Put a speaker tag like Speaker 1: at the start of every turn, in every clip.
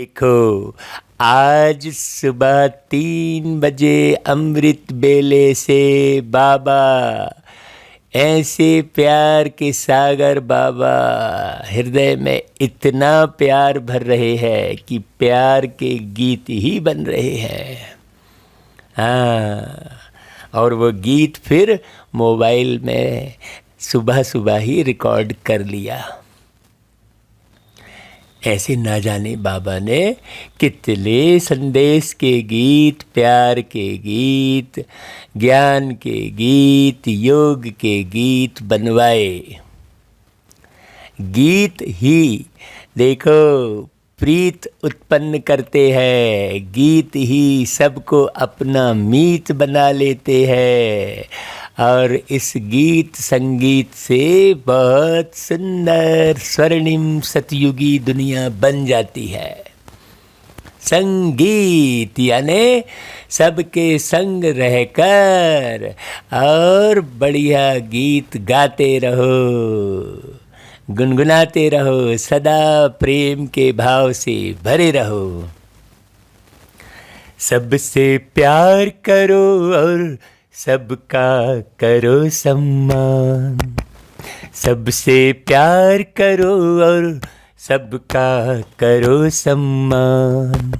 Speaker 1: देखो, आज सुबह 3 बजे अमृत बेले से बाबा ऐसे प्यार के सागर बाबा हृदय में इतना प्यार भर रहे हैं कि प्यार के गीत ही बन रहे हैं। हाँ, और वो गीत फिर मोबाइल में सुबह सुबह ही रिकॉर्ड कर लिया। ऐसे ना जाने बाबा ने कितने संदेश के गीत, प्यार के गीत, ज्ञान के गीत, योग के गीत बनवाए। गीत ही देखो प्रीत उत्पन्न करते हैं, गीत ही सबको अपना मीत बना लेते हैं। और इस गीत संगीत से बहुत सुंदर स्वर्णिम सतयुगी दुनिया बन जाती है। संगीत यानी सबके संग रहकर और बढ़िया गीत गाते रहो, गुनगुनाते रहो, सदा प्रेम के भाव से भरे रहो। सबसे प्यार करो और सबका करो सम्मान, सबसे प्यार करो और सबका करो सम्मान।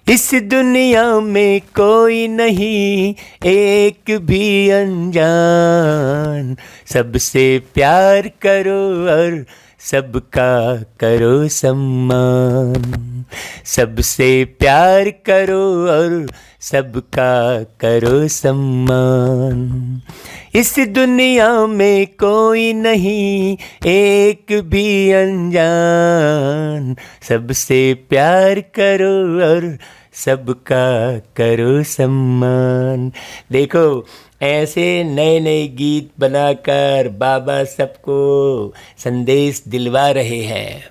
Speaker 1: इस दुनिया में कोई नहीं एक भी अनजान, सबसे प्यार करो और सबका करो सम्मान, सबसे प्यार करो और सबका करो सम्मान। इस दुनिया में कोई नहीं एक भी अनजान, सबसे प्यार करो और सबका करो सम्मान। देखो ऐसे नए नए गीत बनाकर बाबा सबको संदेश दिलवा रहे हैं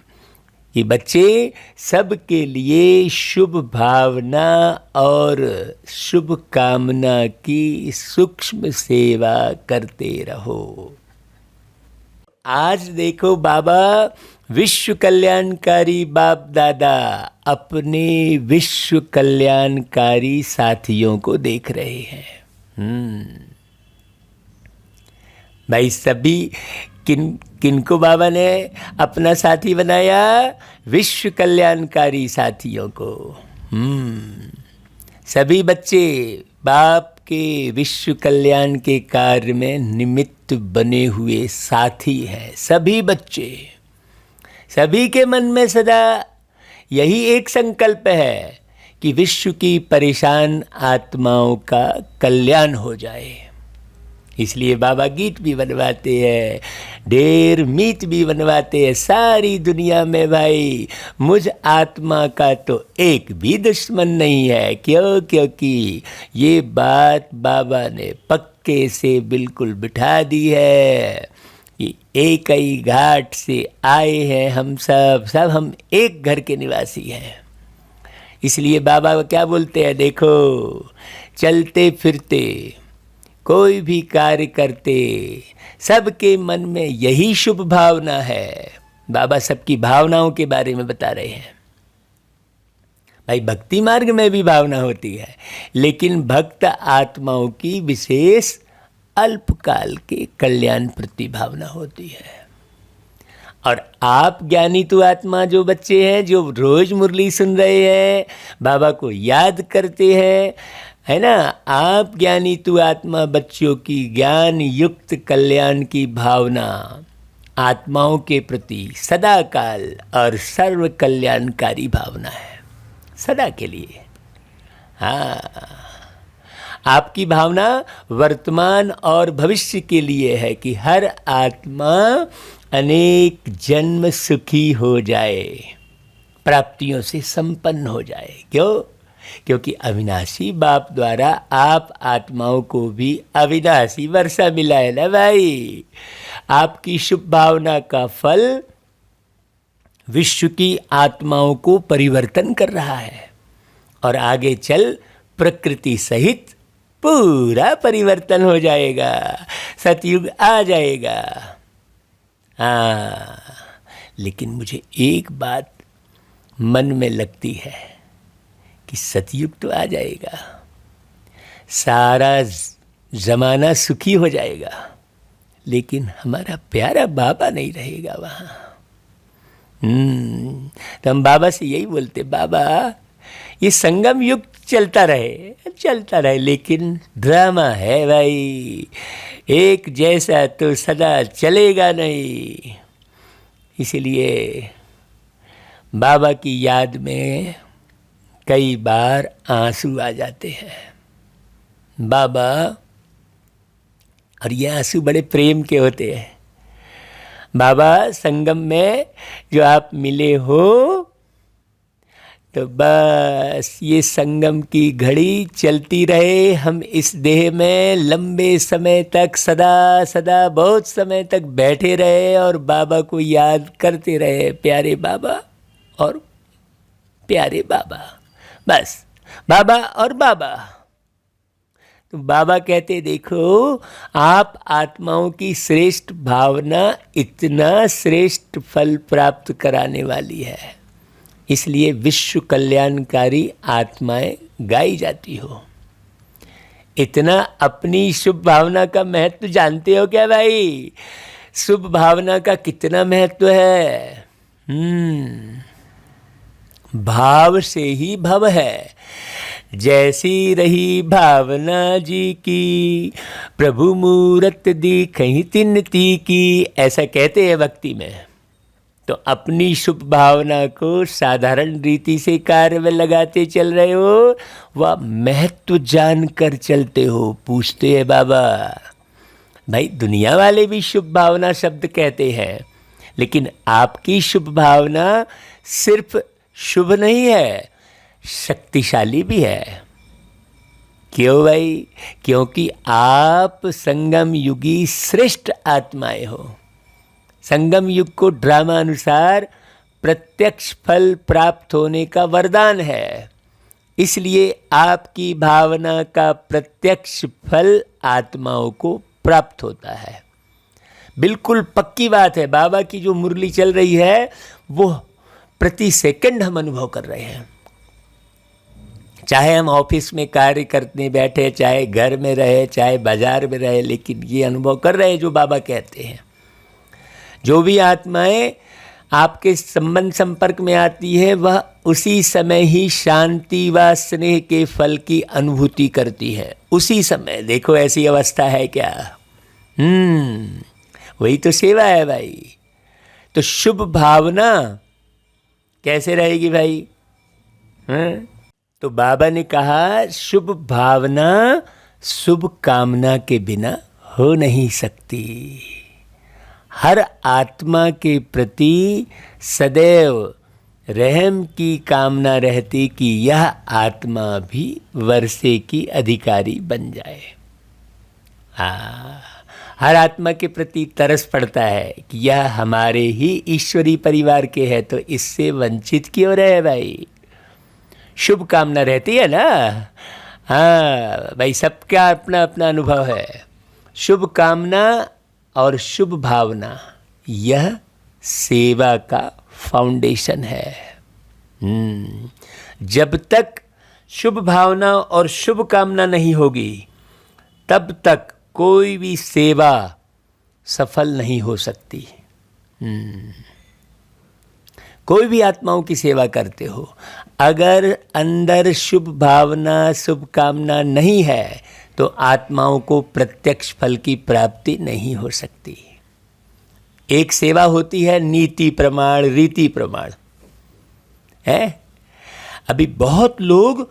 Speaker 1: कि बच्चे सबके लिए शुभ भावना और शुभ कामना की सूक्ष्म सेवा करते रहो। आज देखो बाबा विश्व कल्याणकारी बाप दादा अपने विश्व कल्याणकारी साथियों को देख रहे हैं। भाई सभी किनको बाबा ने अपना साथी बनाया? विश्व कल्याणकारी साथियों को। सभी बच्चे बाप के विश्व कल्याण के कार्य में निमित्त बने हुए साथी हैं। सभी बच्चे, सभी के मन में सदा यही एक संकल्प है कि विश्व की परेशान आत्माओं का कल्याण हो जाए। इसलिए बाबा गीत भी बनवाते हैं, ढेर मीत भी बनवाते हैं। सारी दुनिया में भाई मुझ आत्मा का तो एक भी दुश्मन नहीं है। क्यों? क्योंकि ये बात बाबा ने पक्के से बिल्कुल बिठा दी है कि एक ही घाट से आए हैं हम सब हम एक घर के निवासी हैं। इसलिए बाबा क्या बोलते हैं? देखो, चलते फिरते कोई भी कार्य करते सबके मन में यही शुभ भावना है। बाबा सबकी भावनाओं के बारे में बता रहे हैं। भाई भक्ति मार्ग में भी भावना होती है, लेकिन भक्त आत्माओं की विशेष अल्पकाल के कल्याण प्रति भावना होती है। और आप ज्ञानी तो आत्मा जो बच्चे हैं, जो रोज मुरली सुन रहे हैं, बाबा को याद करते हैं, है ना, आप ज्ञानी तू आत्मा बच्चों की ज्ञान युक्त कल्याण की भावना आत्माओं के प्रति सदा काल और सर्व कल्याणकारी भावना है, सदा के लिए। हाँ, आपकी भावना वर्तमान और भविष्य के लिए है कि हर आत्मा अनेक जन्म सुखी हो जाए, प्राप्तियों से संपन्न हो जाए। क्यों? क्योंकि अविनाशी बाप द्वारा आप आत्माओं को भी अविनाशी वर्षा मिला है ना भाई। आपकी शुभ भावना का फल विश्व की आत्माओं को परिवर्तन कर रहा है और आगे चल प्रकृति सहित पूरा परिवर्तन हो जाएगा, सतयुग आ जाएगा। हाँ, लेकिन मुझे एक बात मन में लगती है कि सतयुग तो आ जाएगा, सारा ज़माना सुखी हो जाएगा, लेकिन हमारा प्यारा बाबा नहीं रहेगा वहाँ। तो हम बाबा से यही बोलते, बाबा ये संगम युग चलता रहे, लेकिन ड्रामा है भाई, एक जैसा तो सदा चलेगा नहीं। इसलिए बाबा की याद में कई बार आंसू आ जाते हैं बाबा, और ये आंसू बड़े प्रेम के होते हैं। बाबा संगम में जो आप मिले हो, तो बस ये संगम की घड़ी चलती रहे, हम इस देह में लंबे समय तक सदा सदा बहुत समय तक बैठे रहे और बाबा को याद करते रहे, प्यारे बाबा और प्यारे बाबा, बस बाबा और बाबा। तो बाबा कहते, देखो आप आत्माओं की श्रेष्ठ भावना इतना श्रेष्ठ फल प्राप्त कराने वाली है, इसलिए विश्व कल्याणकारी आत्माएं गाई जाती हो। इतना अपनी शुभ भावना का महत्व जानते हो क्या भाई? शुभ भावना का कितना महत्व है। भाव से ही भव है, जैसी रही भावना जी की, प्रभु मूरत दिखहि तिन्नती की, ऐसा कहते हैं भक्ति में। तो अपनी शुभ भावना को साधारण रीति से कार्य में लगाते चल रहे हो, वह महत्व जान कर चलते हो। पूछते हैं बाबा, भाई दुनिया वाले भी शुभ भावना शब्द कहते हैं, लेकिन आपकी शुभ भावना सिर्फ शुभ नहीं है, शक्तिशाली भी है। क्यों भाई? क्योंकि आप संगम युगी श्रेष्ठ आत्माएं हो। संगम युग को ड्रामा अनुसार प्रत्यक्ष फल प्राप्त होने का वरदान है, इसलिए आपकी भावना का प्रत्यक्ष फल आत्माओं को प्राप्त होता है। बिल्कुल पक्की बात है, बाबा की जो मुरली चल रही है वो प्रति सेकंड हम अनुभव कर रहे हैं। चाहे हम ऑफिस में कार्य करने बैठे, चाहे घर में रहे, चाहे बाजार में रहे, लेकिन ये अनुभव कर रहे हैं जो बाबा कहते हैं। जो भी आत्माएं आपके संबंध संपर्क में आती है, वह उसी समय ही शांति व स्नेह के फल की अनुभूति करती है। उसी समय। देखो ऐसी अवस्था है क्या? वही तो सेवा है भाई। तो शुभ भावना कैसे रहेगी भाई? तो बाबा ने कहा, शुभ भावना शुभ कामना के बिना हो नहीं सकती। हर आत्मा के प्रति सदैव रहम की कामना रहती कि यह आत्मा भी वर्षे की अधिकारी बन जाए। हर आत्मा के प्रति तरस पड़ता है कि यह हमारे ही ईश्वरी परिवार के है, तो इससे वंचित क्यों रहे भाई? शुभ कामना रहती है ना। हाँ भाई, सबका अपना अपना अनुभव है। शुभ कामना और शुभ भावना, यह सेवा का फाउंडेशन है। जब तक शुभ भावना और शुभ कामना नहीं होगी, तब तक कोई भी सेवा सफल नहीं हो सकती। कोई भी आत्माओं की सेवा करते हो, अगर अंदर शुभ भावना शुभ कामना नहीं है, तो आत्माओं को प्रत्यक्ष फल की प्राप्ति नहीं हो सकती। एक सेवा होती है नीति प्रमाण, रीति प्रमाण है। अभी बहुत लोग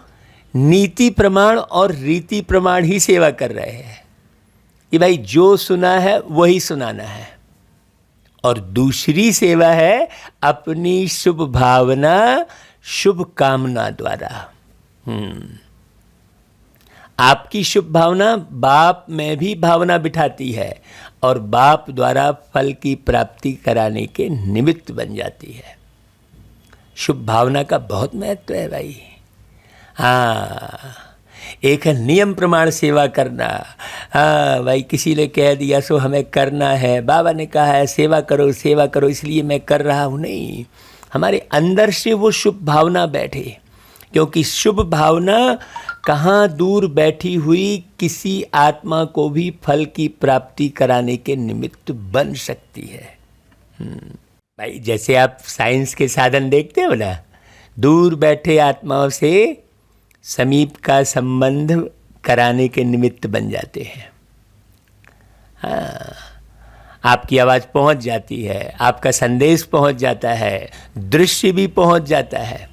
Speaker 1: नीति प्रमाण और रीति प्रमाण ही सेवा कर रहे हैं कि भाई जो सुना है वही सुनाना है। और दूसरी सेवा है अपनी शुभ भावना शुभ कामना द्वारा। आपकी शुभ भावना बाप में भी भावना बिठाती है और बाप द्वारा फल की प्राप्ति कराने के निमित्त बन जाती है। शुभ भावना का बहुत महत्व है भाई। हाँ, एक है नियम प्रमाण सेवा करना। हाँ भाई, किसी ने कह दिया सो हमें करना है, बाबा ने कहा है सेवा करो सेवा करो, इसलिए मैं कर रहा हूँ। नहीं, हमारे अंदर से वो शुभ भावना बैठे, क्योंकि शुभ भावना कहाँ दूर बैठी हुई किसी आत्मा को भी फल की प्राप्ति कराने के निमित्त बन सकती है। भाई जैसे आप साइंस के साधन देखते हो ना, दूर बैठे आत्माओं से समीप का संबंध कराने के निमित्त बन जाते हैं। हाँ, आपकी आवाज़ पहुंच जाती है, आपका संदेश पहुंच जाता है, दृश्य भी पहुंच जाता है।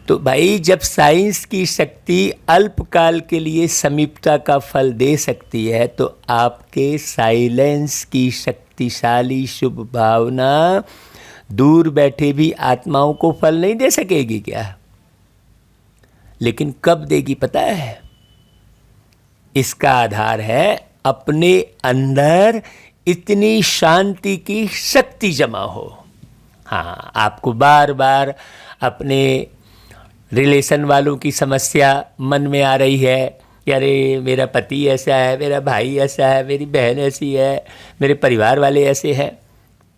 Speaker 1: तो भाई जब साइंस की शक्ति अल्पकाल के लिए समीपता का फल दे सकती है, तो आपके साइलेंस की शक्तिशाली शुभ भावना दूर बैठे भी आत्माओं को फल नहीं दे सकेगी क्या? लेकिन कब देगी पता है? इसका आधार है अपने अंदर इतनी शांति की शक्ति जमा हो। हाँ, आपको बार बार अपने रिलेशन वालों की समस्या मन में आ रही है कि अरे मेरा पति ऐसा है, मेरा भाई ऐसा है, मेरी बहन ऐसी है, मेरे परिवार वाले ऐसे हैं,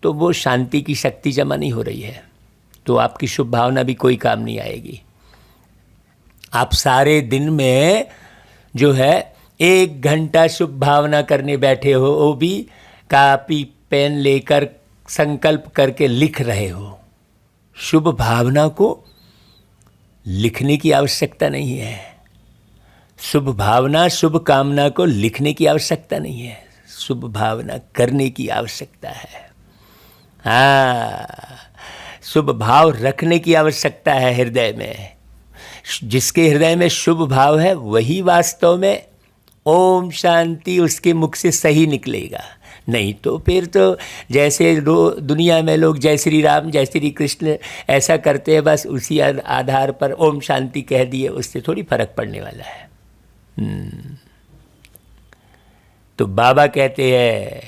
Speaker 1: तो वो शांति की शक्ति जमा नहीं हो रही है, तो आपकी शुभ भावना भी कोई काम नहीं आएगी। आप सारे दिन में जो है 1 घंटा शुभ भावना करने बैठे हो, वो भी कॉपी पेन लेकर संकल्प करके लिख रहे हो। शुभ भावना को लिखने की आवश्यकता नहीं है, शुभ भावना शुभ कामना को लिखने की आवश्यकता नहीं है, शुभ भावना करने की आवश्यकता है। हाँ, शुभ भाव रखने की आवश्यकता है हृदय में। जिसके हृदय में शुभ भाव है वही वास्तव में ओम शांति उसके मुख से सही निकलेगा। नहीं तो फिर तो जैसे दुनिया में लोग जय श्री राम जय श्री कृष्ण ऐसा करते हैं, बस उसी आधार पर ओम शांति कह दिए, उससे थोड़ी फर्क पड़ने वाला है। तो बाबा कहते हैं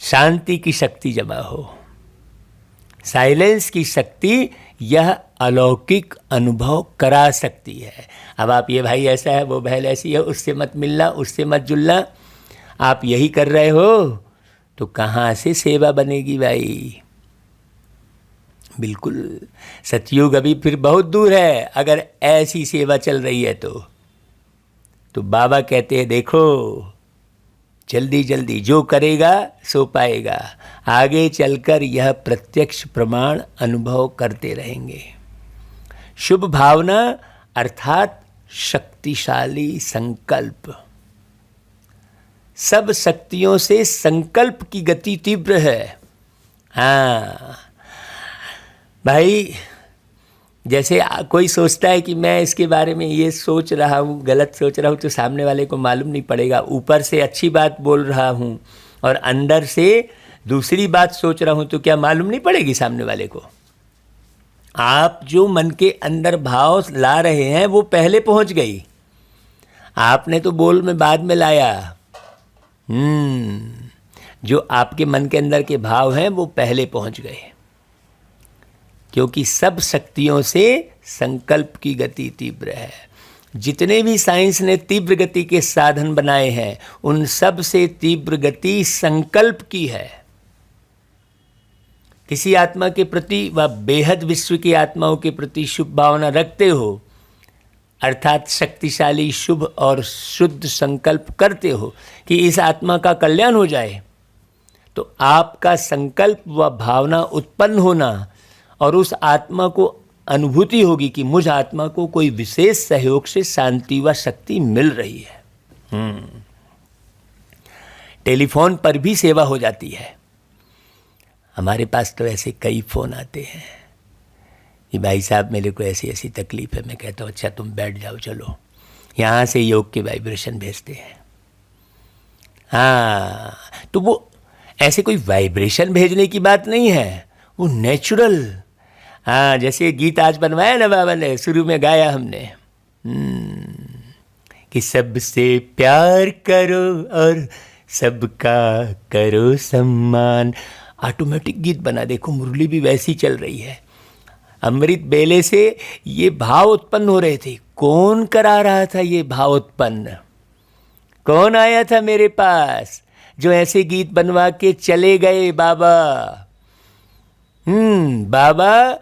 Speaker 1: शांति की शक्ति जमा हो, साइलेंस की शक्ति यह अलौकिक अनुभव करा सकती है। अब आप ये भाई ऐसा है, वो बहन ऐसी है, उससे मत मिलना, उससे मत जुलना, आप यही कर रहे हो तो कहाँ से सेवा बनेगी भाई? बिल्कुल, सतयुग अभी फिर बहुत दूर है अगर ऐसी सेवा चल रही है तो बाबा कहते हैं देखो जल्दी जल्दी जो करेगा सो पाएगा, आगे चलकर यह प्रत्यक्ष प्रमाण अनुभव करते रहेंगे। शुभ भावना अर्थात शक्तिशाली संकल्प। सब शक्तियों से संकल्प की गति तीव्र है। हाँ भाई, जैसे कोई सोचता है कि मैं इसके बारे में ये सोच रहा हूँ, गलत सोच रहा हूँ, तो सामने वाले को मालूम नहीं पड़ेगा। ऊपर से अच्छी बात बोल रहा हूँ और अंदर से दूसरी बात सोच रहा हूँ तो क्या मालूम नहीं पड़ेगी सामने वाले को? आप जो मन के अंदर भाव ला रहे हैं वो पहले पहुँच गई, आपने तो बोल में बाद में लाया। जो आपके मन के अंदर के भाव हैं वो पहले पहुँच गए, क्योंकि सब शक्तियों से संकल्प की गति तीव्र है। जितने भी साइंस ने तीव्र गति के साधन बनाए हैं उन सब से तीव्र गति संकल्प की है। किसी आत्मा के प्रति व बेहद विश्व की आत्माओं के प्रति शुभ भावना रखते हो, अर्थात शक्तिशाली शुभ और शुद्ध संकल्प करते हो कि इस आत्मा का कल्याण हो जाए, तो आपका संकल्प व भावना उत्पन्न होना और उस आत्मा को अनुभूति होगी कि मुझ आत्मा को कोई विशेष सहयोग से शांति व शक्ति मिल रही है। टेलीफोन पर भी सेवा हो जाती है। हमारे पास तो ऐसे कई फ़ोन आते हैं कि भाई साहब मेरे को ऐसी ऐसी तकलीफ़ है। मैं कहता हूँ अच्छा तुम बैठ जाओ, चलो यहाँ से योग के वाइब्रेशन भेजते हैं। हाँ, तो वो ऐसे कोई वाइब्रेशन भेजने की बात नहीं है, वो नेचुरल। हाँ, जैसे गीत आज बनवाया ना बाबा ने, शुरू में गाया हमने कि सबसे प्यार करो और सबका करो सम्मान। ऑटोमेटिक गीत बना, देखो मुरली भी वैसी चल रही है। अमृत बेले से ये भाव उत्पन्न हो रहे थे। कौन करा रहा था ये भाव उत्पन्न? कौन आया था मेरे पास जो ऐसे गीत बनवा के चले गए? बाबा। बाबा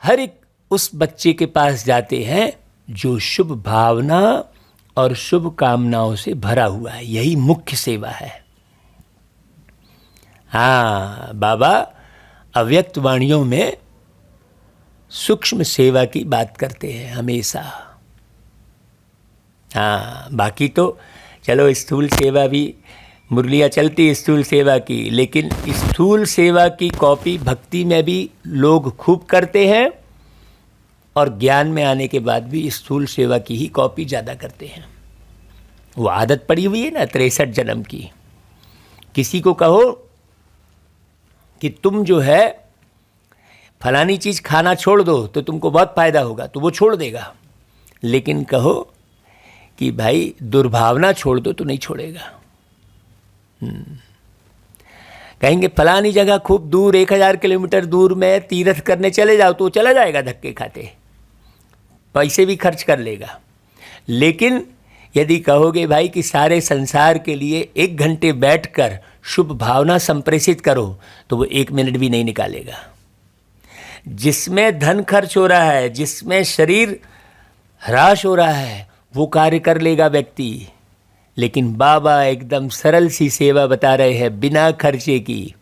Speaker 1: हर एक उस बच्चे के पास जाते हैं जो शुभ भावना और शुभ कामनाओं से भरा हुआ है। यही मुख्य सेवा है। हाँ, बाबा अव्यक्त वाणियों में सूक्ष्म सेवा की बात करते हैं हमेशा। हाँ, बाकी तो चलो स्थूल सेवा भी मुरलियाँ चलती स्थूल सेवा की, लेकिन स्थूल सेवा की कॉपी भक्ति में भी लोग खूब करते हैं और ज्ञान में आने के बाद भी स्थूल सेवा की ही कॉपी ज़्यादा करते हैं। वो आदत पड़ी हुई है ना 63 जन्म की। किसी को कहो कि तुम जो है फलानी चीज़ खाना छोड़ दो तो तुमको बहुत फ़ायदा होगा, तो वो छोड़ देगा। लेकिन कहो कि भाई दुर्भावना छोड़ दो तो नहीं छोड़ेगा। कहेंगे फलानी जगह खूब दूर 1000 किलोमीटर दूर में तीर्थ करने चले जाओ, तो चला जाएगा धक्के खाते, पैसे भी खर्च कर लेगा। लेकिन यदि कहोगे भाई कि सारे संसार के लिए 1 घंटे बैठकर शुभ भावना संप्रेषित करो, तो वो 1 मिनट भी नहीं निकालेगा। जिसमें धन खर्च हो रहा है, जिसमें शरीर ह्रास हो रहा है, वो कार्य कर लेगा व्यक्ति। लेकिन बाबा एकदम सरल सी सेवा बता रहे हैं बिना खर्चे की,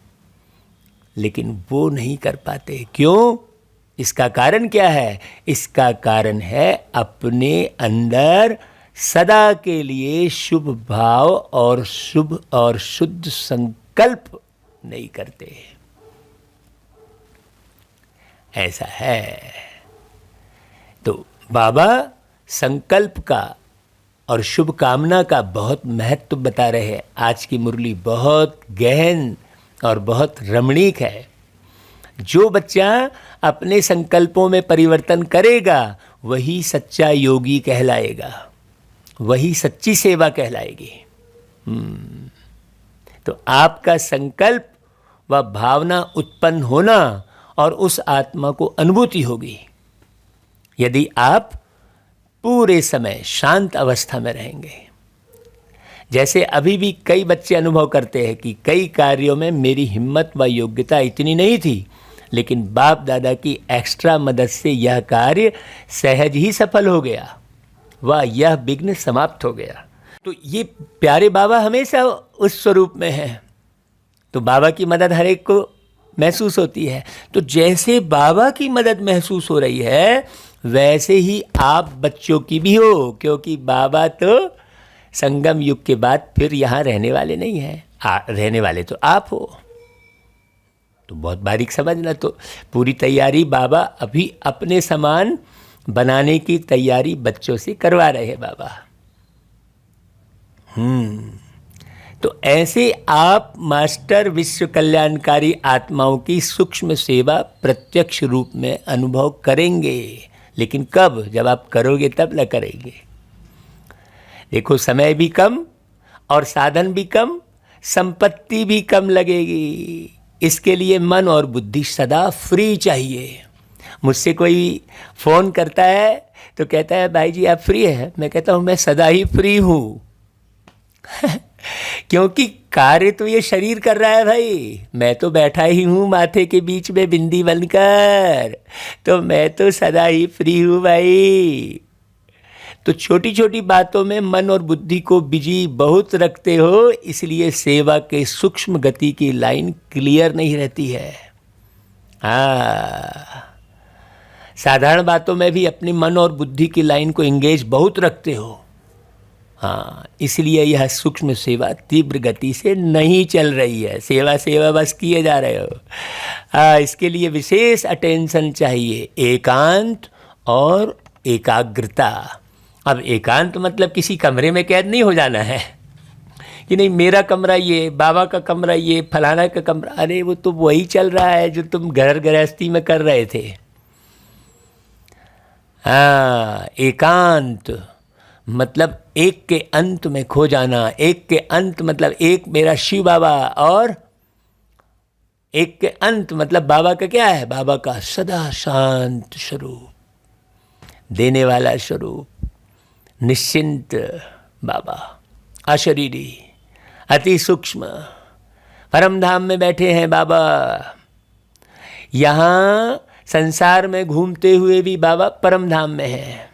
Speaker 1: लेकिन वो नहीं कर पाते। क्यों? इसका कारण क्या है? इसका कारण है अपने अंदर सदा के लिए शुभ भाव और शुभ और शुद्ध संकल्प नहीं करते। ऐसा है। तो बाबा संकल्प का और शुभ कामना का बहुत महत्व बता रहे हैं। आज की मुरली बहुत गहन और बहुत रमणीक है। जो बच्चा अपने संकल्पों में परिवर्तन करेगा वही सच्चा योगी कहलाएगा, वही सच्ची सेवा कहलाएगी। तो आपका संकल्प व भावना उत्पन्न होना और उस आत्मा को अनुभूति होगी यदि आप पूरे समय शांत अवस्था में रहेंगे। जैसे अभी भी कई बच्चे अनुभव करते हैं कि कई कार्यों में मेरी हिम्मत व योग्यता इतनी नहीं थी, लेकिन बाप दादा की एक्स्ट्रा मदद से यह कार्य सहज ही सफल हो गया व यह विघ्न समाप्त हो गया। तो ये प्यारे बाबा हमेशा उस स्वरूप में हैं। तो बाबा की मदद हर एक को महसूस होती है। तो जैसे बाबा की मदद महसूस हो रही है वैसे ही आप बच्चों की भी हो, क्योंकि बाबा तो संगम युग के बाद फिर यहाँ रहने वाले नहीं हैं, रहने वाले तो आप हो। तो बहुत बारीक समझना। तो पूरी तैयारी बाबा अभी अपने समान बनाने की तैयारी बच्चों से करवा रहे हैं बाबा। तो ऐसे आप मास्टर विश्व कल्याणकारी आत्माओं की सूक्ष्म सेवा प्रत्यक्ष रूप में अनुभव करेंगे। लेकिन कब? जब आप करोगे तब न करेंगे। देखो समय भी कम और साधन भी कम, संपत्ति भी कम लगेगी। इसके लिए मन और बुद्धि सदा फ्री चाहिए। मुझसे कोई फ़ोन करता है तो कहता है भाई जी आप फ्री हैं? मैं कहता हूँ मैं सदा ही फ्री हूँ क्योंकि कार्य तो ये शरीर कर रहा है भाई। मैं तो बैठा ही हूँ माथे के बीच में बिंदी बनकर, तो मैं तो सदा ही फ्री हूँ भाई। तो छोटी छोटी बातों में मन और बुद्धि को बिजी बहुत रखते हो, इसलिए सेवा के सूक्ष्म गति की लाइन क्लियर नहीं रहती है। साधारण बातों में भी अपनी मन और बुद्धि की लाइन को एंगेज बहुत रखते हो। इसलिए यह सूक्ष्म सेवा तीव्र गति से नहीं चल रही है। सेवा सेवा बस किए जा रहे हो। इसके लिए विशेष अटेंशन चाहिए, एकांत और एकाग्रता। अब एकांत मतलब किसी कमरे में कैद नहीं हो जाना है कि नहीं मेरा कमरा ये, बाबा का कमरा ये, फलाना का कमरा। अरे वो तो वही चल रहा है जो तुम घर गृहस्थी में कर रहे थे। एकांत मतलब एक के अंत में खो जाना। एक के अंत मतलब एक मेरा शिव बाबा, और एक के अंत मतलब बाबा का क्या है? बाबा का सदा शांत स्वरूप, देने वाला स्वरूप, निश्चिंत बाबा, अशरीरी, अति सूक्ष्म, परम धाम में बैठे हैं बाबा। यहाँ संसार में घूमते हुए भी बाबा परम धाम में है,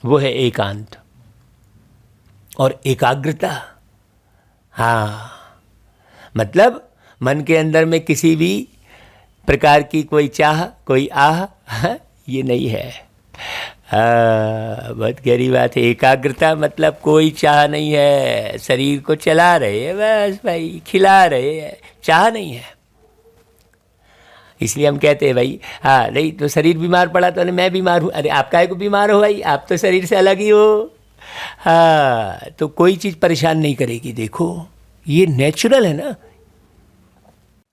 Speaker 1: वो है एकांत और एकाग्रता। हाँ, मतलब मन के अंदर में किसी भी प्रकार की कोई चाह, कोई आह, ये नहीं है। बहुत गहरी बात है। एकाग्रता मतलब कोई चाह नहीं है, शरीर को चला रहे हैं बस भाई, खिला रहे हैं, चाह नहीं है। इसलिए हम कहते हैं भाई, हाँ नहीं तो शरीर बीमार पड़ा तो मैं बीमार हूँ। अरे आप काहे को बीमार हो भाई, आप तो शरीर से अलग ही हो। हाँ, तो कोई चीज़ परेशान नहीं करेगी। देखो ये नेचुरल है ना।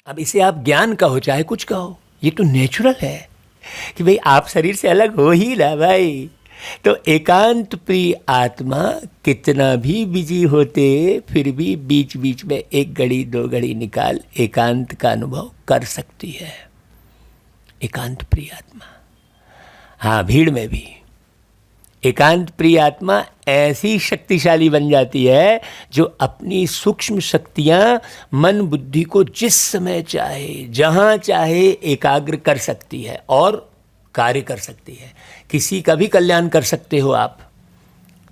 Speaker 1: अब इसे आप ज्ञान कहो चाहे कुछ कहो, ये तो नेचुरल है कि भाई आप शरीर से अलग हो ही ना भाई। तो एकांत प्रिय आत्मा कितना भी बिजी होते फिर भी बीच बीच में 1 घड़ी 2 घड़ी निकाल एकांत का अनुभव कर सकती है। एकांत प्रिय आत्मा, हाँ, भीड़ में भी एकांत प्रिय आत्मा ऐसी शक्तिशाली बन जाती है जो अपनी सूक्ष्म शक्तियाँ मन बुद्धि को जिस समय चाहे जहाँ चाहे एकाग्र कर सकती है और कार्य कर सकती है। किसी का भी कल्याण कर सकते हो आप।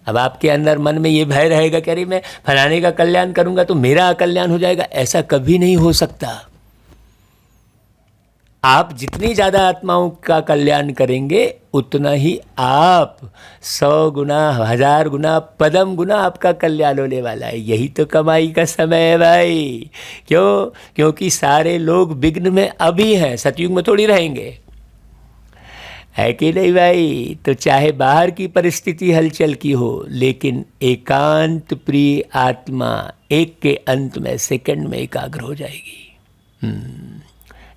Speaker 1: अब आपके अंदर मन में ये भय रहेगा कि अरे मैं फलाने का कल्याण करूँगा तो मेरा अकल्याण हो जाएगा, ऐसा कभी नहीं हो सकता। आप जितनी ज़्यादा आत्माओं का कल्याण करेंगे उतना ही आप 100 गुना 1000 गुना पदम गुना आपका कल्याण होने वाला है। यही तो कमाई का समय है भाई। क्यों? क्योंकि सारे लोग विघ्न में अभी हैं, सतयुग में थोड़ी रहेंगे, है कि नहीं भाई। तो चाहे बाहर की परिस्थिति हलचल की हो, लेकिन एकांत प्रिय आत्मा एक के अंत में सेकंड में एकाग्र हो जाएगी।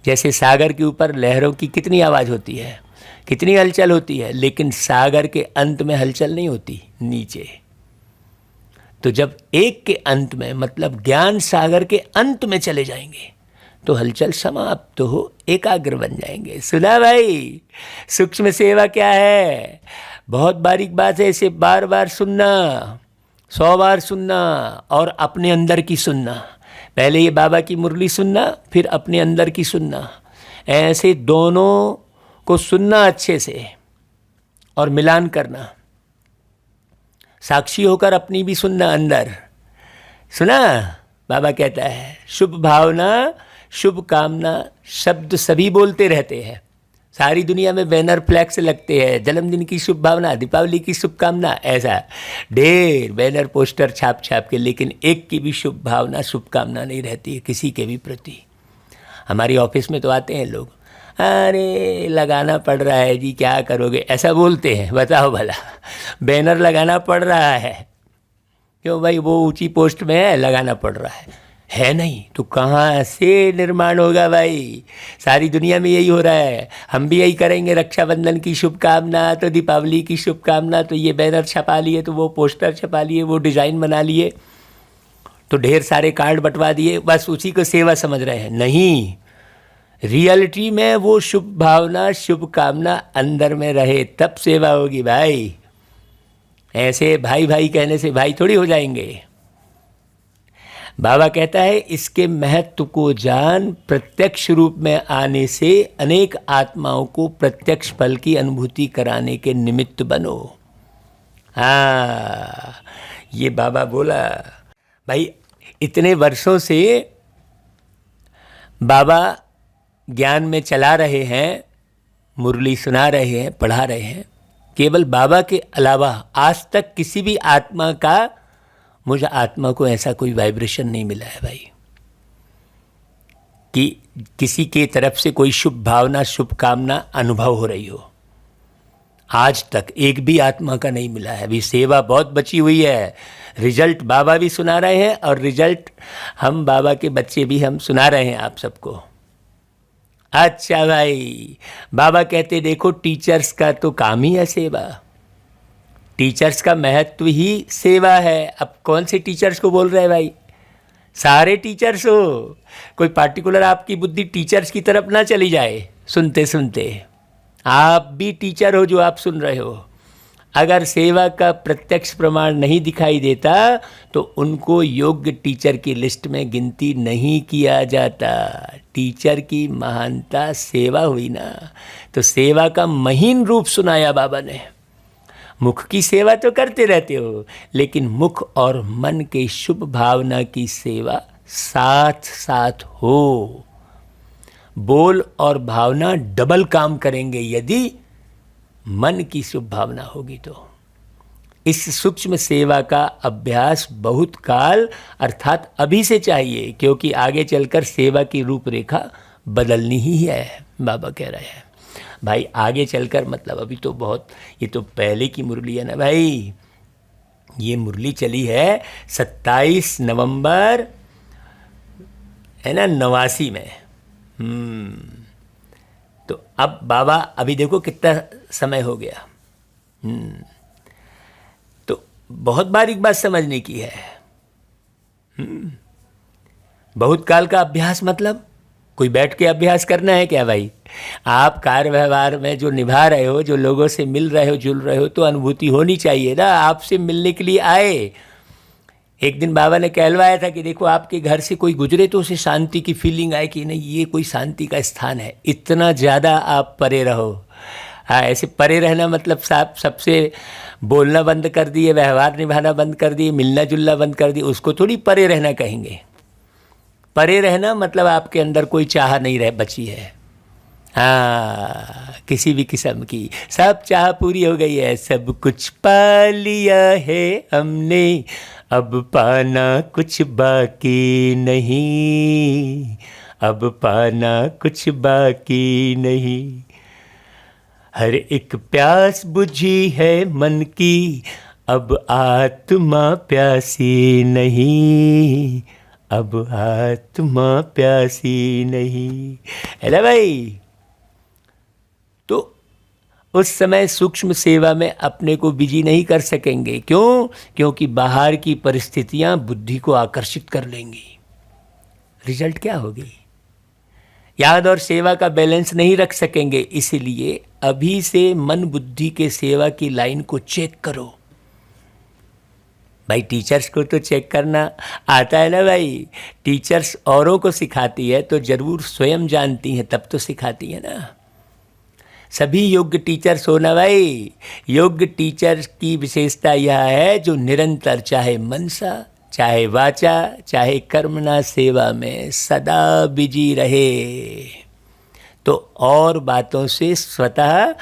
Speaker 1: जैसे सागर के ऊपर लहरों की कितनी आवाज़ होती है, कितनी हलचल होती है, लेकिन सागर के अंत में हलचल नहीं होती नीचे। तो जब एक के अंत में मतलब ज्ञान सागर के अंत में चले जाएंगे तो हलचल समाप्त हो, एकाग्र बन जाएंगे। सुना भाई, सूक्ष्म सेवा क्या है? बहुत बारीक बात है, इसे बार बार सुनना, 100 बार सुनना और अपने अंदर की सुनना। पहले ये बाबा की मुरली सुनना, फिर अपने अंदर की सुनना। ऐसे दोनों को सुनना अच्छे से और मिलान करना। साक्षी होकर अपनी भी सुनना अंदर। सुना? बाबा कहता है शुभ भावना शुभ कामना शब्द सभी बोलते रहते हैं। सारी दुनिया में बैनर फ्लैक्स लगते हैं, जन्मदिन की शुभ भावना, दीपावली की शुभकामना, ऐसा ढेर बैनर पोस्टर छाप छाप के, लेकिन एक की भी शुभ भावना शुभकामना नहीं रहती है किसी के भी प्रति। हमारी ऑफिस में तो आते हैं लोग, अरे लगाना पड़ रहा है जी, क्या करोगे, ऐसा बोलते हैं। बताओ भला, बैनर लगाना पड़ रहा है क्यों भाई? वो ऊंची पोस्ट में है, लगाना पड़ रहा है नहीं तो कहाँ से निर्माण होगा भाई? सारी दुनिया में यही हो रहा है। हम भी यही करेंगे, रक्षाबंधन की शुभकामना तो दीपावली की शुभकामना, तो ये बैनर छपा लिए, तो वो पोस्टर छपा लिए, वो डिज़ाइन बना लिए, तो ढेर सारे कार्ड बंटवा दिए, बस उसी को सेवा समझ रहे हैं। नहीं, रियलिटी में वो शुभ भावना शुभकामना अंदर में रहे तब सेवा होगी भाई। ऐसे भाई भाई कहने से भाई थोड़ी हो जाएंगे। बाबा कहता है इसके महत्व को जान, प्रत्यक्ष रूप में आने से अनेक आत्माओं को प्रत्यक्ष फल की अनुभूति कराने के निमित्त बनो। हाँ, ये बाबा बोला भाई। इतने वर्षों से बाबा ज्ञान में चला रहे हैं, मुरली सुना रहे हैं, पढ़ा रहे हैं। केवल बाबा के अलावा आज तक किसी भी आत्मा का, मुझे आत्मा को ऐसा कोई वाइब्रेशन नहीं मिला है भाई कि किसी के तरफ से कोई शुभ भावना शुभ कामना अनुभव हो रही हो। आज तक एक भी आत्मा का नहीं मिला है। अभी सेवा बहुत बची हुई है। रिजल्ट बाबा भी सुना रहे हैं और रिजल्ट हम बाबा के बच्चे भी हम सुना रहे हैं आप सबको। अच्छा भाई, बाबा कहते देखो टीचर्स का तो काम ही है सेवा, टीचर्स का महत्व ही सेवा है। अब कौन से टीचर्स को बोल रहे हैं भाई? सारे टीचर्स हो, कोई पार्टिकुलर आपकी बुद्धि टीचर्स की तरफ ना चली जाए सुनते सुनते। आप भी टीचर हो जो आप सुन रहे हो। अगर सेवा का प्रत्यक्ष प्रमाण नहीं दिखाई देता तो उनको योग्य टीचर की लिस्ट में गिनती नहीं किया जाता। टीचर की महानता सेवा हुई ना। तो सेवा का महीन रूप सुनाया बाबा ने। मुख की सेवा तो करते रहते हो, लेकिन मुख और मन के शुभ भावना की सेवा साथ साथ हो। बोल और भावना डबल काम करेंगे यदि मन की शुभ भावना होगी तो। इस सूक्ष्म सेवा का अभ्यास बहुत काल अर्थात अभी से चाहिए, क्योंकि आगे चलकर सेवा की रूपरेखा बदलनी ही है, बाबा कह रहे हैं। भाई आगे चलकर मतलब अभी तो बहुत, ये तो पहले की मुरली है ना भाई। ये मुरली चली है 27 नवंबर है ना 89 में। तो अब बाबा अभी देखो कितना समय हो गया। तो बहुत बारीक बात समझने की है। बहुत काल का अभ्यास मतलब कोई बैठ के अभ्यास करना है क्या भाई? आप कार्य व्यवहार में जो निभा रहे हो, जो लोगों से मिल रहे हो, जुल रहे हो, तो अनुभूति होनी चाहिए ना। आपसे मिलने के लिए आए। एक दिन बाबा ने कहलवाया था कि देखो आपके घर से कोई गुजरे तो उसे शांति की फीलिंग आए कि नहीं ये कोई शांति का स्थान है। इतना ज़्यादा आप परे रहो। हाँ, ऐसे परे रहना मतलब साहब सबसे बोलना बंद कर दिए, व्यवहार निभाना बंद कर दिए, मिलना जुलना बंद कर दिए, उसको थोड़ी परे रहना कहेंगे। परे रहना मतलब आपके अंदर कोई चाह नहीं रह बची है। हाँ, किसी भी किस्म की सब चाह पूरी हो गई है। सब कुछ पा लिया है हमने, अब पाना कुछ बाकी नहीं, अब पाना कुछ बाकी नहीं। हर एक प्यास बुझी है मन की, अब आत्मा प्यासी नहीं, अब आत्मा प्यासी नहीं। है ना भाई? तो उस समय सूक्ष्म सेवा में अपने को बिजी नहीं कर सकेंगे। क्यों? क्योंकि बाहर की परिस्थितियां बुद्धि को आकर्षित कर लेंगी। रिजल्ट क्या होगी? याद और सेवा का बैलेंस नहीं रख सकेंगे। इसलिए अभी से मन बुद्धि के सेवा की लाइन को चेक करो। भाई टीचर्स को तो चेक करना आता है ना भाई। टीचर्स औरों को सिखाती है तो जरूर स्वयं जानती हैं, तब तो सिखाती है ना। सभी योग्य टीचर्स हो ना भाई। योग्य टीचर की विशेषता यह है जो निरंतर चाहे मनसा, चाहे वाचा, चाहे कर्मणा सेवा में सदा बिजी रहे, तो और बातों से स्वतः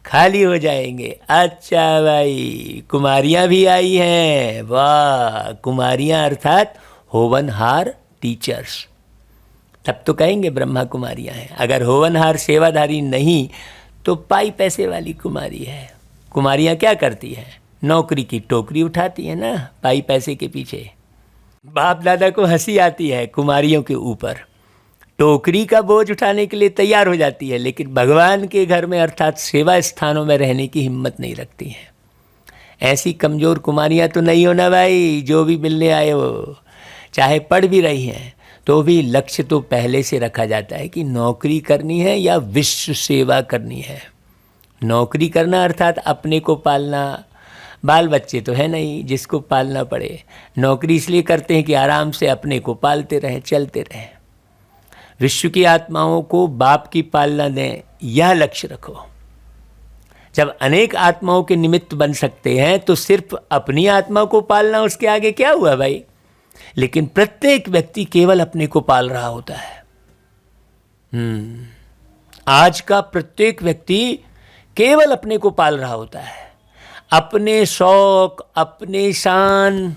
Speaker 1: खाली हो जाएंगे। अच्छा भाई, कुमारियाँ भी आई हैं। वाह, कुमारियाँ अर्थात होवनहार टीचर्स। तब तो कहेंगे ब्रह्मा कुमारियाँ हैं। अगर होवनहार सेवाधारी नहीं तो पाई पैसे वाली कुमारी है। कुमारियाँ क्या करती हैं? नौकरी की टोकरी उठाती हैं ना, पाई पैसे के पीछे। बाप दादा को हंसी आती है कुमारियों के ऊपर। टोकरी का बोझ उठाने के लिए तैयार हो जाती है, लेकिन भगवान के घर में अर्थात सेवा स्थानों में रहने की हिम्मत नहीं रखती हैं। ऐसी कमज़ोर कुमारियाँ तो नहीं हो ना भाई। जो भी मिलने आए हो, चाहे पढ़ भी रही हैं, तो भी लक्ष्य तो पहले से रखा जाता है कि नौकरी करनी है या विश्व सेवा करनी है। नौकरी करना अर्थात अपने को पालना। बाल बच्चे तो है नहीं जिसको पालना पड़े। नौकरी इसलिए करते हैं कि आराम से अपने को पालते रहें, चलते रहें। विश्व की आत्माओं को बाप की पालना दें, यह लक्ष्य रखो। जब अनेक आत्माओं के निमित्त बन सकते हैं तो सिर्फ अपनी आत्मा को पालना, उसके आगे क्या हुआ भाई? लेकिन प्रत्येक व्यक्ति केवल अपने को पाल रहा होता है। आज का प्रत्येक व्यक्ति केवल अपने को पाल रहा होता है। अपने शौक, अपने शान,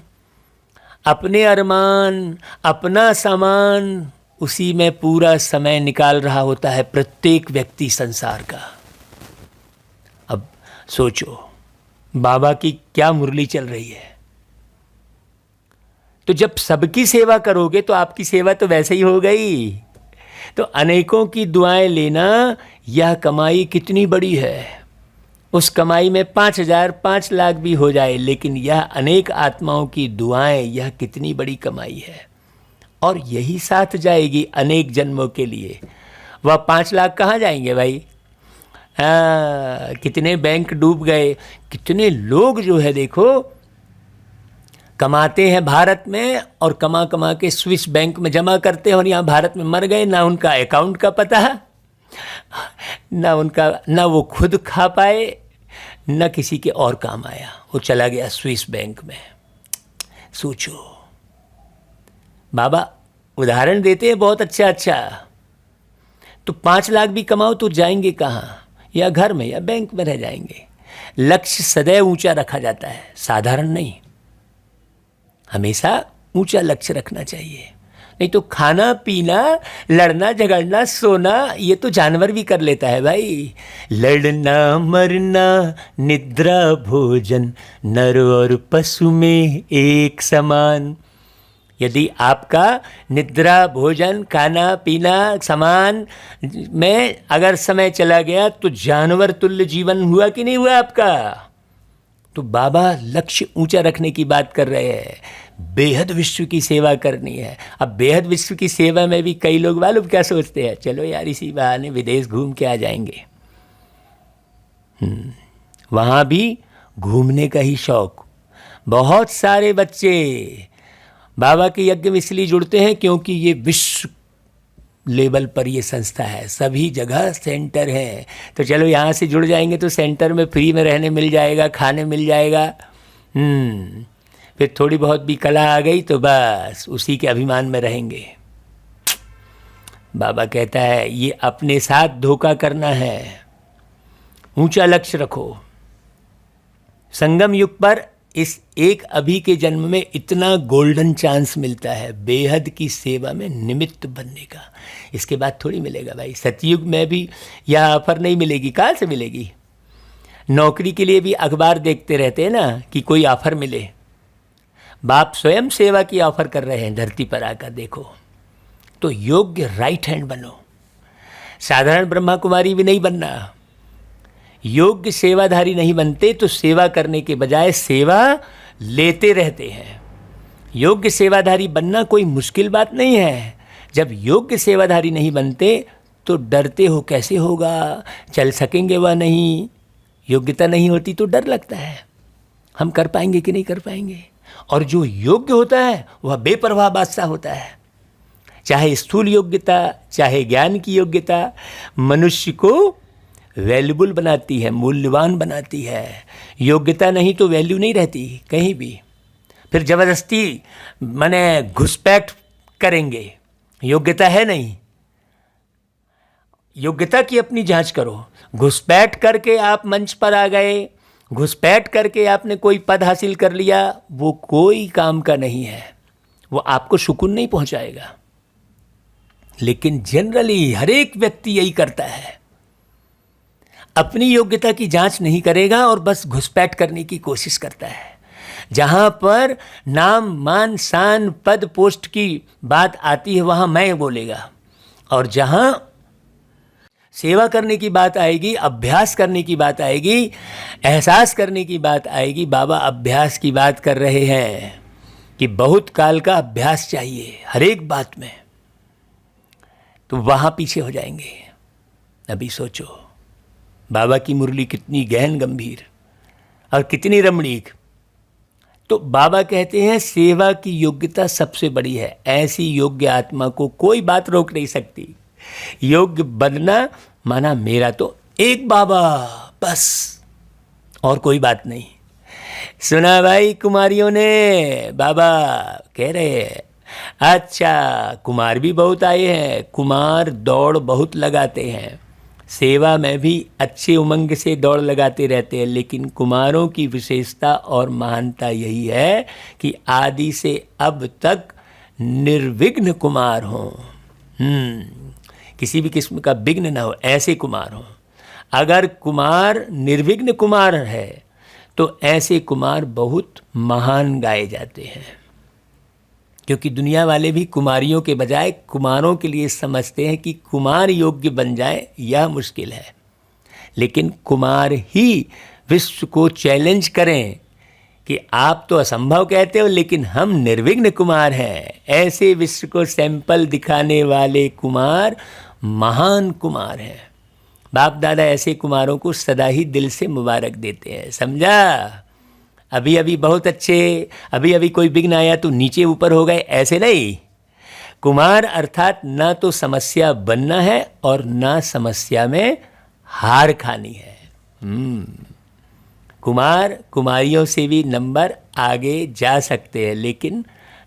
Speaker 1: अपने अरमान, अपना सामान, उसी में पूरा समय निकाल रहा होता है प्रत्येक व्यक्ति संसार का। अब सोचो बाबा की क्या मुरली चल रही है। तो जब सबकी सेवा करोगे तो आपकी सेवा तो वैसे ही हो गई। तो अनेकों की दुआएं लेना, यह कमाई कितनी बड़ी है। उस कमाई में 5,000, 5 लाख भी हो जाए, लेकिन यह अनेक आत्माओं की दुआएं, यह कितनी बड़ी कमाई है। और यही साथ जाएगी अनेक जन्मों के लिए। वह 5 लाख कहाँ जाएंगे भाई? हाँ, कितने बैंक डूब गए, कितने लोग जो है देखो कमाते हैं भारत में और कमा कमा के स्विस बैंक में जमा करते हैं और यहाँ भारत में मर गए, ना उनका अकाउंट का पता, ना वो खुद खा पाए, न किसी के और काम आया, वो चला गया स्विस बैंक में। सोचो, बाबा उदाहरण देते हैं बहुत अच्छा। तो 5 लाख भी कमाओ तो जाएंगे कहाँ? या घर में या बैंक में रह जाएंगे। लक्ष्य सदैव ऊंचा रखा जाता है, साधारण नहीं। हमेशा ऊंचा लक्ष्य रखना चाहिए, नहीं तो खाना पीना, लड़ना झगड़ना, सोना, ये तो जानवर भी कर लेता है भाई। लड़ना मरना निद्रा भोजन, नर और पशु में एक समान। यदि आपका निद्रा भोजन खाना पीना समान में अगर समय चला गया तो जानवर तुल्य जीवन हुआ कि नहीं हुआ आपका? तो बाबा लक्ष्य ऊंचा रखने की बात कर रहे हैं, बेहद विश्व की सेवा करनी है। अब बेहद विश्व की सेवा में भी कई लोग मालूम क्या सोचते हैं, चलो यार इसी बहाने विदेश घूम के आ जाएंगे। वहाँ भी घूमने का ही शौक। बहुत सारे बच्चे बाबा के यज्ञ में इसलिए जुड़ते हैं क्योंकि ये विश्व लेवल पर ये संस्था है, सभी जगह सेंटर है। तो चलो यहाँ से जुड़ जाएंगे तो सेंटर में फ्री में रहने मिल जाएगा, खाने मिल जाएगा। फिर थोड़ी बहुत भी कला आ गई तो बस उसी के अभिमान में रहेंगे। बाबा कहता है ये अपने साथ धोखा करना है। ऊंचा लक्ष्य रखो। संगम युग पर इस एक अभी के जन्म में इतना गोल्डन चांस मिलता है बेहद की सेवा में निमित्त बनने का। इसके बाद थोड़ी मिलेगा भाई। सतयुग में भी यह ऑफर नहीं मिलेगी, कहाँ से मिलेगी? नौकरी के लिए भी अखबार देखते रहते हैं ना कि कोई ऑफर मिले। बाप स्वयं सेवा की ऑफर कर रहे हैं धरती पर आकर, देखो। तो योग्य राइट हैंड बनो। साधारण ब्रह्मा कुमारी भी नहीं बनना। योग्य सेवाधारी नहीं बनते तो सेवा करने के बजाय सेवा लेते रहते हैं। योग्य सेवाधारी बनना कोई मुश्किल बात नहीं है। जब योग्य सेवाधारी नहीं बनते तो डरते हो, कैसे होगा, चल सकेंगे वह नहीं। योग्यता नहीं होती तो डर लगता है, हम कर पाएंगे कि नहीं कर पाएंगे। और जो योग्य होता है वह बेपरवाह बादशाह होता है। चाहे स्थूल योग्यता, चाहे ज्ञान की योग्यता मनुष्य को वैल्यूबल बनाती है, मूल्यवान बनाती है। योग्यता नहीं तो वैल्यू नहीं रहती कहीं भी। फिर ज़बरदस्ती माने घुसपैठ करेंगे, योग्यता है नहीं। योग्यता की अपनी जांच करो। घुसपैठ करके आप मंच पर आ गए, घुसपैठ करके आपने कोई पद हासिल कर लिया, वो कोई काम का नहीं है, वो आपको सुकून नहीं पहुंचाएगा। लेकिन जनरली हर एक व्यक्ति यही करता है, अपनी योग्यता की जांच नहीं करेगा और बस घुसपैठ करने की कोशिश करता है। जहां पर नाम मान शान पद पोस्ट की बात आती है वहां मैं बोलेगा, और जहां सेवा करने की बात आएगी, अभ्यास करने की बात आएगी, एहसास करने की बात आएगी, बाबा अभ्यास की बात कर रहे हैं कि बहुत काल का अभ्यास चाहिए हर एक बात में, तो वहां पीछे हो जाएंगे। अभी सोचो बाबा की मुरली कितनी गहन गंभीर और कितनी रमणीक। तो बाबा कहते हैं सेवा की योग्यता सबसे बड़ी है। ऐसी योग्य आत्मा को कोई बात रोक नहीं सकती। योग्य बनना माना मेरा तो एक बाबा बस, और कोई बात नहीं। सुना भाई कुमारियों ने, बाबा कह रहे हैं अच्छा कुमार भी बहुत आए हैं। कुमार दौड़ बहुत लगाते हैं, सेवा में भी अच्छे उमंग से दौड़ लगाते रहते हैं। लेकिन कुमारों की विशेषता और महानता यही है कि आदि से अब तक निर्विघ्न कुमार हों। किसी भी किस्म का विघ्न ना हो, ऐसे कुमार हों। अगर कुमार निर्विघ्न कुमार है तो ऐसे कुमार बहुत महान गाए जाते हैं, क्योंकि दुनिया वाले भी कुमारियों के बजाय कुमारों के लिए समझते हैं कि कुमार योग्य बन जाए यह मुश्किल है। लेकिन कुमार ही विश्व को चैलेंज करें कि आप तो असंभव कहते हो लेकिन हम निर्विघ्न कुमार हैं, ऐसे विश्व को सैंपल दिखाने वाले कुमार महान कुमार हैं। बाप दादा ऐसे कुमारों को सदा ही दिल से मुबारक देते हैं, समझा? अभी अभी बहुत अच्छे, अभी अभी कोई विघ्न आया तो नीचे ऊपर हो गए, ऐसे नहीं। कुमार अर्थात ना तो समस्या बनना है और ना समस्या में हार खानी है। कुमार कुमारियों से भी नंबर आगे जा सकते हैं, लेकिन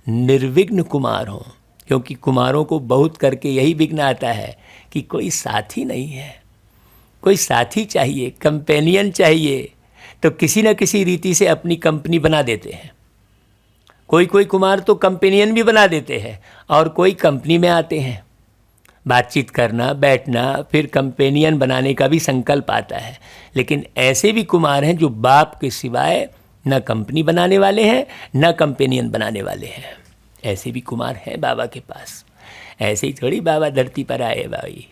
Speaker 1: निर्विघ्न कुमार हो, क्योंकि कुमारों को बहुत करके यही विघ्न आता है कि कोई साथी नहीं है, कोई साथी चाहिए, कंपेनियन चाहिए, तो किसी न किसी रीति से अपनी कंपनी बना देते हैं। कोई कोई कुमार तो कंपेनियन भी बना देते हैं और कोई कंपनी में आते हैं। बातचीत करना, बैठना, फिर कंपेनियन बनाने का भी संकल्प आता है। लेकिन ऐसे भी कुमार हैं जो बाप के सिवाय न कंपनी बनाने वाले हैं न कंपेनियन बनाने वाले हैं। ऐसे भी कुमार हैं बाबा के पास। ऐसे ही थोड़ी बाबा धरती पर आए भाई।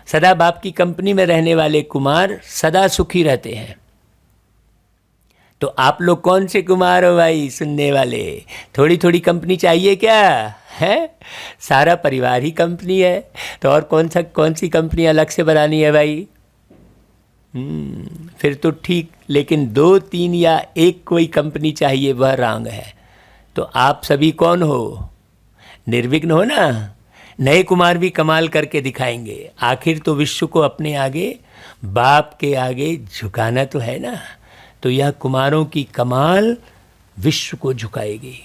Speaker 1: सदा बाप की कंपनी में रहने वाले कुमार सदा सुखी रहते हैं। तो आप लोग कौन से कुमार हो भाई सुनने वाले? थोड़ी थोड़ी कंपनी चाहिए क्या है? सारा परिवार ही कंपनी है, तो और कौन सी कंपनी अलग से बनानी है भाई? फिर तो ठीक, लेकिन 2, 3 या 1 कोई कंपनी चाहिए, वह रॉन्ग है। तो आप सभी कौन हो? निर्विघ्न हो ना? नए कुमार भी कमाल करके दिखाएंगे। आखिर तो विश्व को अपने आगे, बाप के आगे झुकाना तो है ना। तो यह कुमारों की कमाल विश्व को झुकाएगी।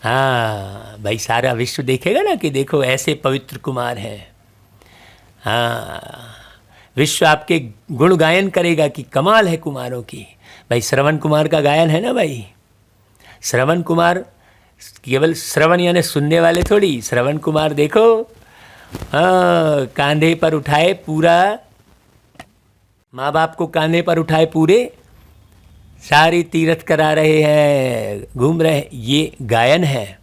Speaker 1: हाँ भाई, सारा विश्व देखेगा ना कि देखो ऐसे पवित्र कुमार हैं। हाँ, विश्व आपके गुण गायन करेगा कि कमाल है कुमारों की। भाई श्रवण कुमार का गायन है ना भाई। श्रवण कुमार केवल श्रवण यानी सुनने वाले थोड़ी। श्रवण कुमार देखो, हाँ, कांधे पर उठाए पूरा, माँ बाप को कांधे पर उठाए पूरे, सारी तीर्थ करा रहे हैं, घूम रहे हैं, ये गायन है।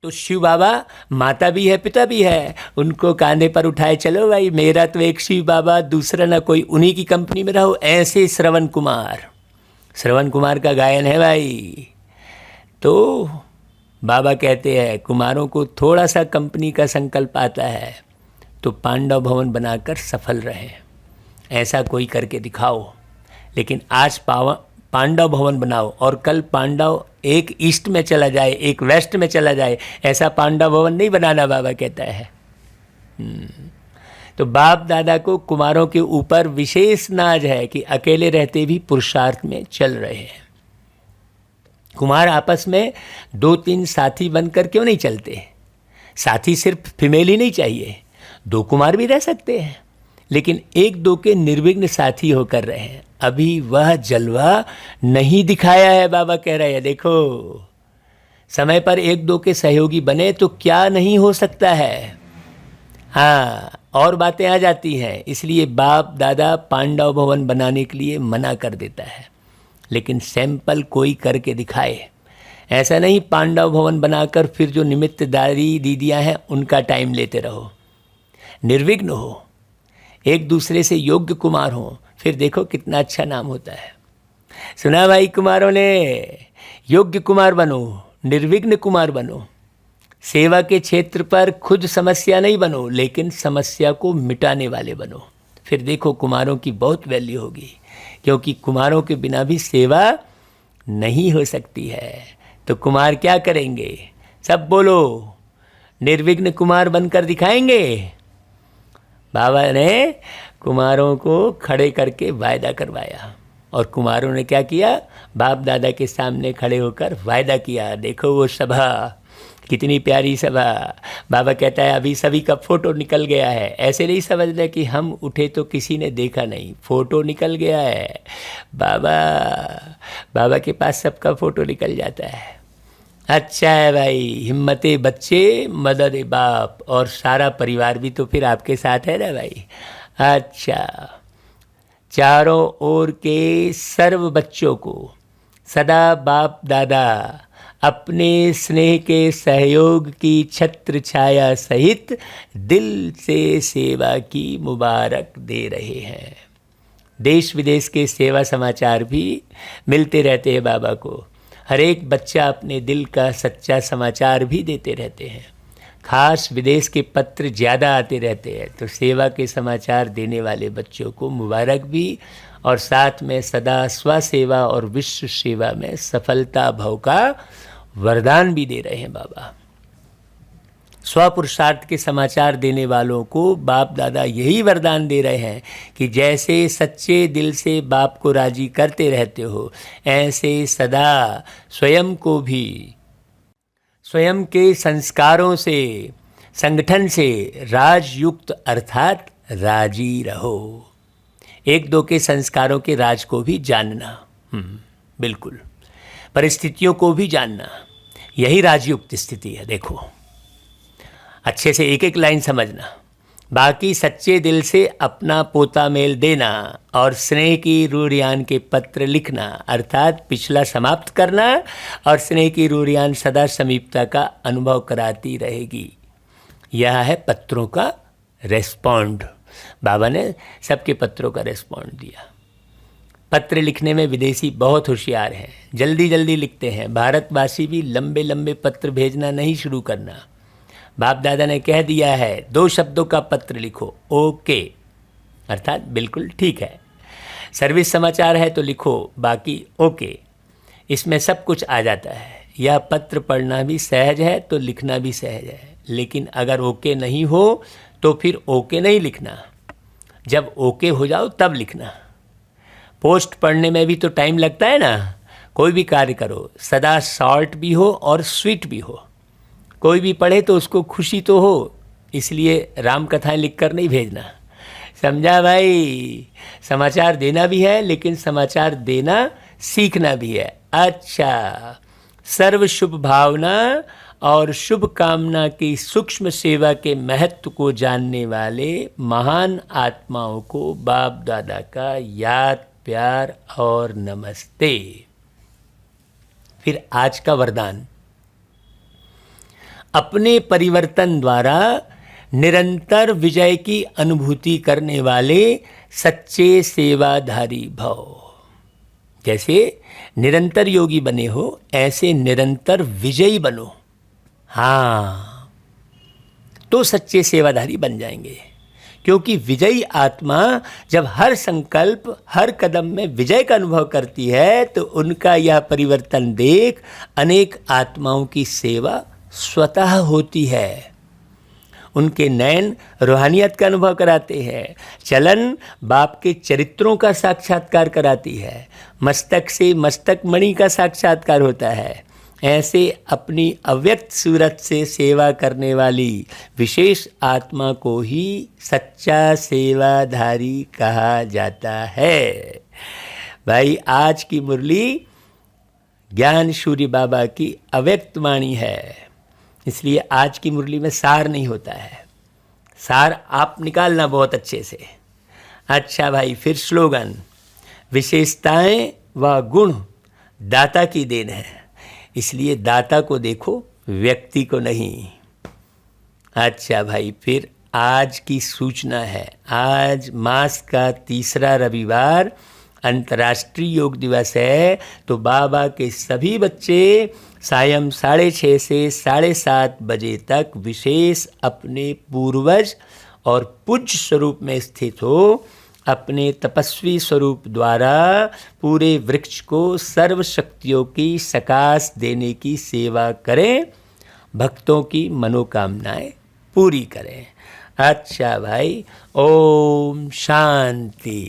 Speaker 1: तो शिव बाबा माता भी है पिता भी है, उनको कांधे पर उठाए चलो भाई, मेरा तो एक शिव बाबा, दूसरा ना कोई, उन्हीं की कंपनी में रहो। ऐसे श्रवण कुमार का गायन है भाई। तो बाबा कहते हैं कुमारों को थोड़ा सा कंपनी का संकल्प आता है तो पांडव भवन बनाकर सफल रहे। ऐसा कोई करके दिखाओ। लेकिन आज पांडव भवन बनाओ और कल पांडव एक ईस्ट में चला जाए, एक वेस्ट में चला जाए, ऐसा पांडव भवन नहीं बनाना, बाबा कहता है। तो बाप दादा को कुमारों के ऊपर विशेष नाज है कि अकेले रहते भी पुरुषार्थ में चल रहे हैं। कुमार आपस में 2-3 साथी बनकर क्यों नहीं चलते? साथी सिर्फ फीमेल ही नहीं चाहिए, 2 कुमार भी रह सकते हैं, लेकिन 1-2 के निर्विघ्न साथी होकर रहे हैं। अभी वह जलवा नहीं दिखाया है, बाबा कह रहे हैं। देखो, समय पर 1-2 के सहयोगी बने तो क्या नहीं हो सकता है। हाँ, और बातें आ जाती हैं। इसलिए बाप दादा पांडव भवन बनाने के लिए मना कर देता है, लेकिन सैंपल कोई करके दिखाए। ऐसा नहीं पांडव भवन बनाकर फिर जो निमित्तदारी दीदियाँ हैं उनका टाइम लेते रहो। निर्विघ्न हो, एक दूसरे से योग्य कुमार हो, फिर देखो कितना अच्छा नाम होता है। सुना भाई कुमारों ने? योग्य कुमार बनो, निर्विघ्न कुमार बनो। सेवा के क्षेत्र पर खुद समस्या नहीं बनो, लेकिन समस्या को मिटाने वाले बनो। फिर देखो कुमारों की बहुत वैल्यू होगी, क्योंकि कुमारों के बिना भी सेवा नहीं हो सकती है। तो कुमार क्या करेंगे? सब बोलो, निर्विघ्न कुमार बनकर दिखाएंगे। बाबा ने कुमारों को खड़े करके वायदा करवाया, और कुमारों ने क्या किया? बाप दादा के सामने खड़े होकर वायदा किया। देखो वो सभा, कितनी प्यारी सभा। बाबा कहता है अभी सभी का फोटो निकल गया है। ऐसे नहीं समझना कि हम उठे तो किसी ने देखा नहीं, फोटो निकल गया है। बाबा के पास सबका फोटो निकल जाता है। अच्छा है भाई, हिम्मते बच्चे मदद बाप, और सारा परिवार भी तो फिर आपके साथ है ना भाई। अच्छा, चारों ओर के सर्व बच्चों को सदा बाप दादा अपने स्नेह के सहयोग की छत्र छाया सहित दिल से सेवा की मुबारक दे रहे हैं। देश विदेश के सेवा समाचार भी मिलते रहते हैं बाबा को। हर एक बच्चा अपने दिल का सच्चा समाचार भी देते रहते हैं। खास विदेश के पत्र ज़्यादा आते रहते हैं, तो सेवा के समाचार देने वाले बच्चों को मुबारक भी, और साथ में सदा स्वसेवा और विश्व सेवा में सफलता भाव का वरदान भी दे रहे हैं बाबा। स्वपुरुषार्थ के समाचार देने वालों को बाप दादा यही वरदान दे रहे हैं कि जैसे सच्चे दिल से बाप को राजी करते रहते हो, ऐसे सदा स्वयं को भी स्वयं के संस्कारों से, संगठन से राजयुक्त अर्थात राजी रहो। एक दो के संस्कारों के राज को भी जानना, बिल्कुल, परिस्थितियों को भी जानना, यही राजयुक्त स्थिति है। देखो, अच्छे से एक एक लाइन समझना, बाकी सच्चे दिल से अपना पोता मेल देना और स्नेह की रूरियान के पत्र लिखना, अर्थात पिछला समाप्त करना, और स्नेह की रूरियान सदा समीपता का अनुभव कराती रहेगी। यह है पत्रों का रेस्पॉन्ड। बाबा ने सबके पत्रों का रेस्पॉन्ड दिया। पत्र लिखने में विदेशी बहुत होशियार हैं, जल्दी जल्दी लिखते हैं। भारतवासी भी लंबे लंबे पत्र भेजना नहीं शुरू करना। बाप दादा ने कह दिया है 2 शब्दों का पत्र लिखो, ओके, अर्थात बिल्कुल ठीक है। सर्विस समाचार है तो लिखो, बाकी ओके, इसमें सब कुछ आ जाता है। यह पत्र पढ़ना भी सहज है तो लिखना भी सहज है, लेकिन अगर ओके नहीं हो तो फिर ओके नहीं लिखना, जब ओके हो जाओ तब लिखना। पोस्ट पढ़ने में भी तो टाइम लगता है ना। कोई भी कार्य करो सदा शॉर्ट भी हो और स्वीट भी हो। कोई भी पढ़े तो उसको खुशी तो हो, इसलिए राम कथाएं लिखकर नहीं भेजना, समझा भाई। समाचार देना भी है, लेकिन समाचार देना सीखना भी है। अच्छा, सर्व शुभ भावना और शुभ कामना की सूक्ष्म सेवा के महत्व को जानने वाले महान आत्माओं को बाप दादा का याद, प्यार और नमस्ते। फिर आज का वरदान, अपने परिवर्तन द्वारा निरंतर विजय की अनुभूति करने वाले सच्चे सेवाधारी भव। जैसे निरंतर योगी बने हो, ऐसे निरंतर विजयी बनो। हाँ, तो सच्चे सेवाधारी बन जाएंगे। क्योंकि विजयी आत्मा जब हर संकल्प, हर कदम में विजय का अनुभव करती है, तो उनका यह परिवर्तन देख अनेक आत्माओं की सेवा स्वतः होती है। उनके नयन रूहानियत का अनुभव कराते हैं, चलन बाप के चरित्रों का साक्षात्कार कराती है, मस्तक से मस्तक मणि का साक्षात्कार होता है। ऐसे अपनी अव्यक्त सूरत से सेवा करने वाली विशेष आत्मा को ही सच्चा सेवाधारी कहा जाता है। भाई, आज की मुरली ज्ञान सूर्य बाबा की अव्यक्त वाणी है, इसलिए आज की मुरली में सार नहीं होता है। सार आप निकालना बहुत अच्छे से। अच्छा भाई, फिर स्लोगन, विशेषताएं व गुण दाता की देन है, इसलिए दाता को देखो, व्यक्ति को नहीं। अच्छा भाई, फिर आज की सूचना है, आज मास का 3रा रविवार अंतर्राष्ट्रीय योग दिवस है, तो बाबा के सभी बच्चे सायं 6:30 से 7:30 बजे तक विशेष अपने पूर्वज और पूज्य स्वरूप में स्थित हो, अपने तपस्वी स्वरूप द्वारा पूरे वृक्ष को सर्व शक्तियों की सकाश देने की सेवा करें, भक्तों की मनोकामनाएं पूरी करें। अच्छा भाई, ओम शांति।